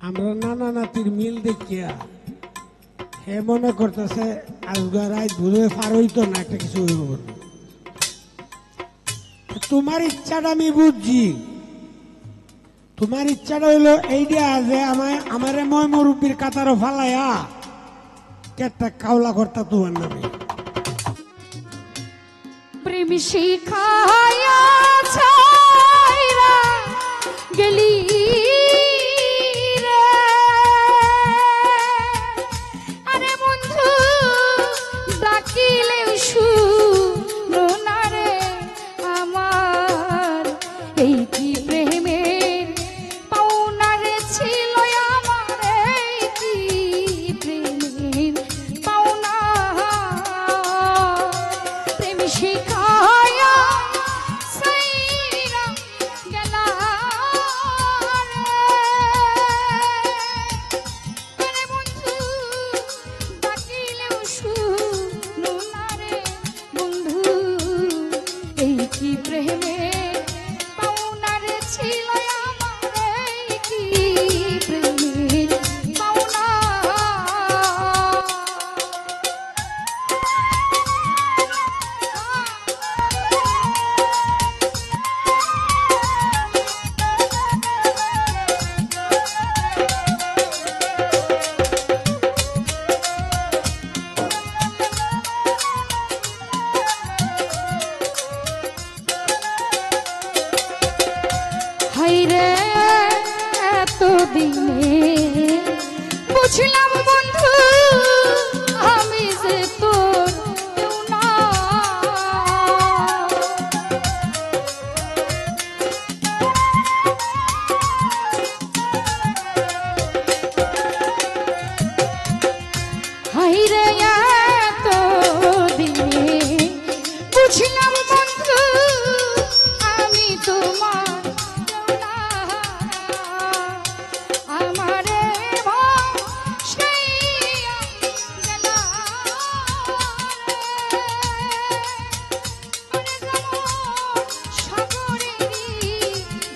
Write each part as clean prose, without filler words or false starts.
আমরা নানা নাতির মিল দেখিয়া হে মনে করতেছে আজগার রাত বুঝে পার হইতো না, একটা কিছু হইব বলে। তোমার ইচ্ছাটা আমি বুঝছি, তোমার ইচ্ছাটা হইলো এইটা যে আমারে ময় মুরব্বীর কাতারও ফালাইয়া কেটটা কাউলা করতা তোমার নামে। প্রেম শিখায়া ছাইরা গেলি রে, আরে বন্ধু ডাকিলে শুনো না রে আমার, এই কি প্রেমের পাওনা রে ছিল আমার, এই কি প্রেমের পাওনা। প্রেম শিখায়া ছাইরা গেলা রে, আরে বন্ধু ডাকিলেও শুনো না রে বন্ধু, এই কি প্রেমের পাওনা রে ছিল আমার, এই কি প্রেমের পাওনা। হাইরে এতদিনে বুঝলাম বন্ধু আমি যে তোর কেউ না। হাইরে এতদিনে বুঝলাম বন্ধু আমি তোমার কেউ না। আমারে ভাসাইয়া গেলা রে, সাগরেরই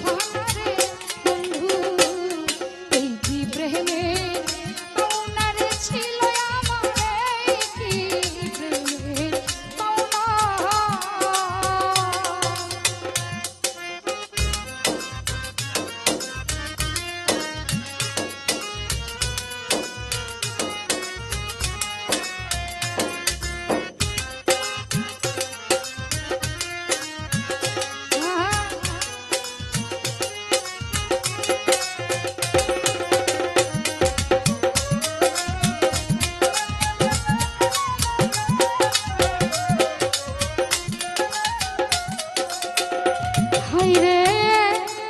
ভাঙারে বন্ধু, এই কি প্রেমের পাওনা রে ছিল আমার, এই কি প্রেমের পাওনা। হাইরে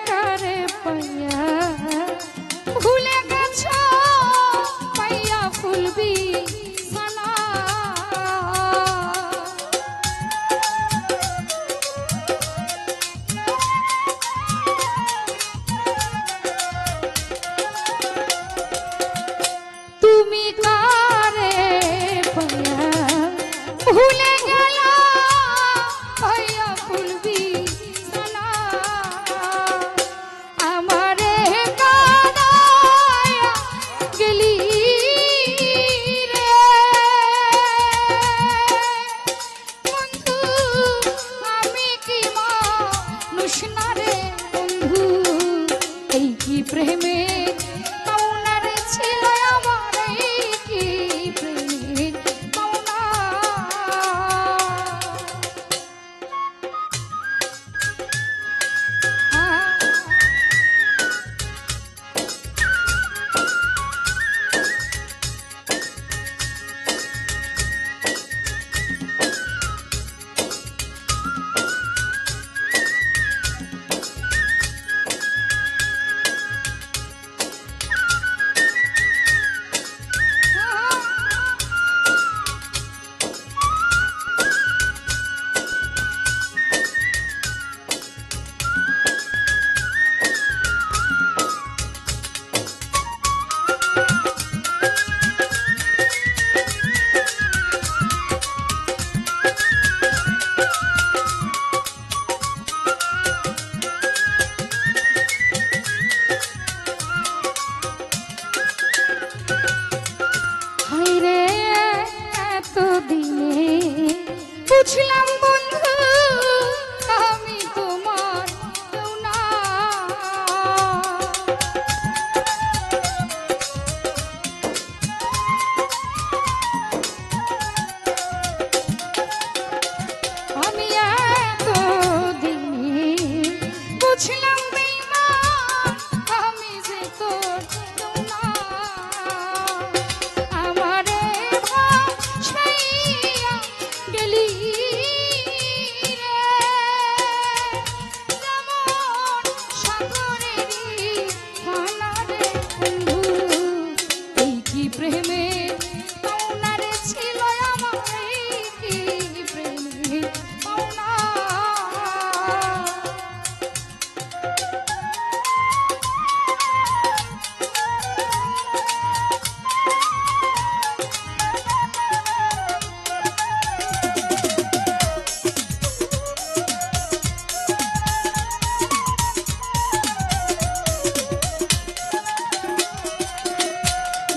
কারে পাইয়া ভুলে গেছ পাইয়া ফুলবি সানা, তুমি কারে পাইয়া ভুলে গেলা পাইয়া ফুলবি সানা, আমারে কাঁদায়া গেলি রে বন্ধু, আমি কি মানুষ না রে বন্ধু, এই কি প্রেমের পাওনা রে ছিল আমার, এই কি প্রেমের পাওনা। বুঝলাম বন্ধু আমি তোমার কেউ না। আমি এতদিনে বুঝলাম বেঈমান আমি যে তোর কেউ না। আমারে ভাসাইয়া গেলি রে, যেমন সাগরেরই খানা রে বন্ধু। এই কি প্রেমের পাওনা রে ছিল আমার, এই কি প্রেমের পাওনা।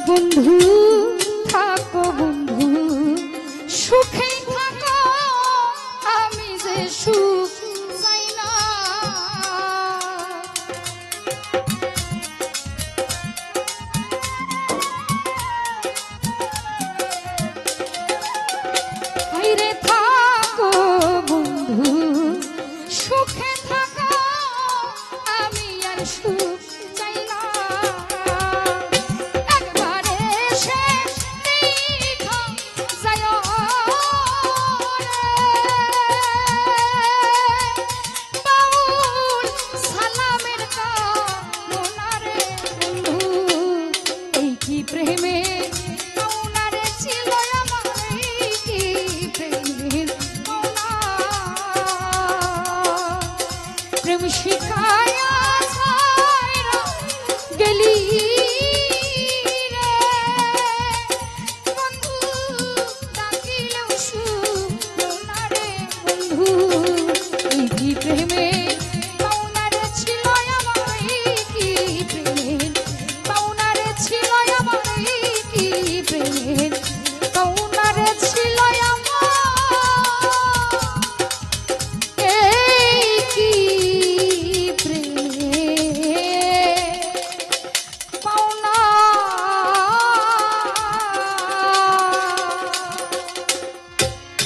বন্ধু থাকো বন্ধু সুখে থাকো, আমি যে সুখ চাই না। হায়রে থাকো বন্ধু সুখে থাকো, আমি আর সুখ চাই না। একবারে শেষ দেখা যায়ও রে, বাউল সালামের কামনা রে বন্ধু। এই কি প্রেম